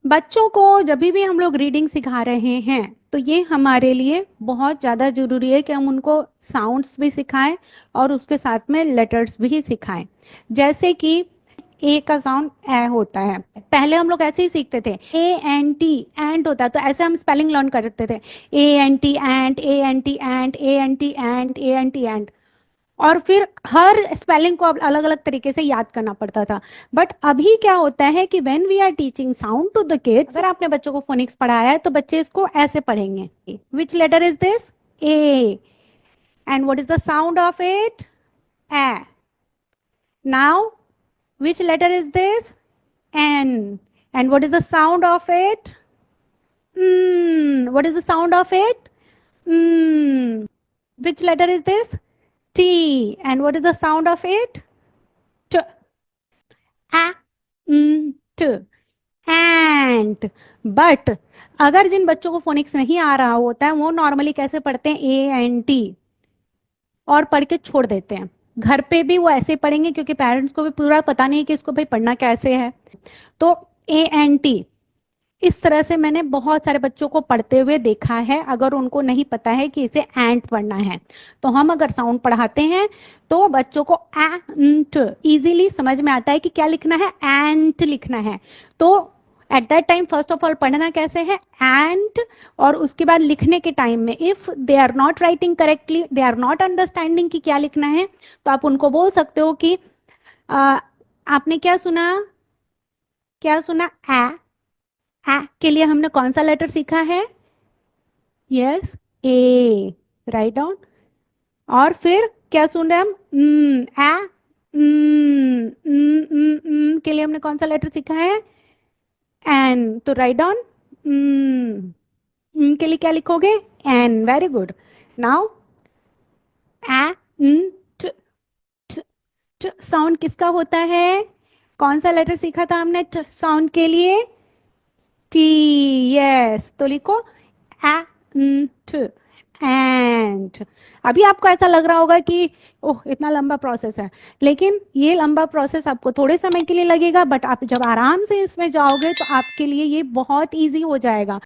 बच्चों को जब भी हम लोग रीडिंग सिखा रहे हैं तो ये हमारे लिए बहुत ज़्यादा ज़रूरी है कि हम उनको साउंड्स भी सिखाएं और उसके साथ में लेटर्स भी सिखाएं। जैसे कि ए का साउंड ए होता है। पहले हम लोग ऐसे ही सीखते थे, ए एन टी एंट होता है, तो ऐसे हम स्पेलिंग लर्न करते थे, A N T ant, A N T ant, A N T ant, A N T एंट। और फिर हर स्पेलिंग को अलग अलग तरीके से याद करना पड़ता था। बट अभी क्या होता है कि when we are teaching sound to the kids, अगर आपने बच्चों को फोनिक्स पढ़ाया है तो बच्चे इसको ऐसे पढ़ेंगे, which letter is this, A, and what is the sound of it, A. Now which letter is this, n, and what is the sound of it, what is the sound of it, which letter is this, t, and what is the sound of it, t, a, t, ant। But अगर जिन बच्चों को phoenix नहीं आ रहा होता है वो normally कैसे पढ़ते हैं, ए एन टी, और पढ़ के छोड़ देते हैं। घर पे भी वो ऐसे पढ़ेंगे क्योंकि पेरेंट्स को भी पूरा पता नहीं है कि इसको भाई पढ़ना कैसे है। तो ए एन टी इस तरह से मैंने बहुत सारे बच्चों को पढ़ते हुए देखा है। अगर उनको नहीं पता है कि इसे एंट पढ़ना है तो हम अगर साउंड पढ़ाते हैं तो बच्चों को एंट इजीली समझ में आता है कि क्या लिखना है, एंट लिखना है। तो at that time first of all पढ़ना कैसे है, एंट। और उसके बाद लिखने के टाइम में if they are not writing correctly, they are not understanding कि क्या लिखना है, तो आप उनको बोल सकते हो कि आपने क्या सुना, क्या सुना, ए के लिए हमने कौन सा लेटर सीखा है, यस, ए, राइट डाउन। और फिर क्या सुन रहे हम, ए, के लिए हमने कौन सा लेटर सीखा है, एन, तो राइट डाउन, के लिए क्या लिखोगे, एन, वेरी गुड। नाउ ए, साउंड किसका होता है, कौन सा लेटर सीखा था हमने साउंड के लिए, टी, यस, तो लिखो एंट, एंट। अभी आपको ऐसा लग रहा होगा कि ओह इतना लंबा प्रोसेस है, लेकिन ये लंबा प्रोसेस आपको थोड़े समय के लिए लगेगा, बट आप जब आराम से इसमें जाओगे तो आपके लिए ये बहुत इजी हो जाएगा।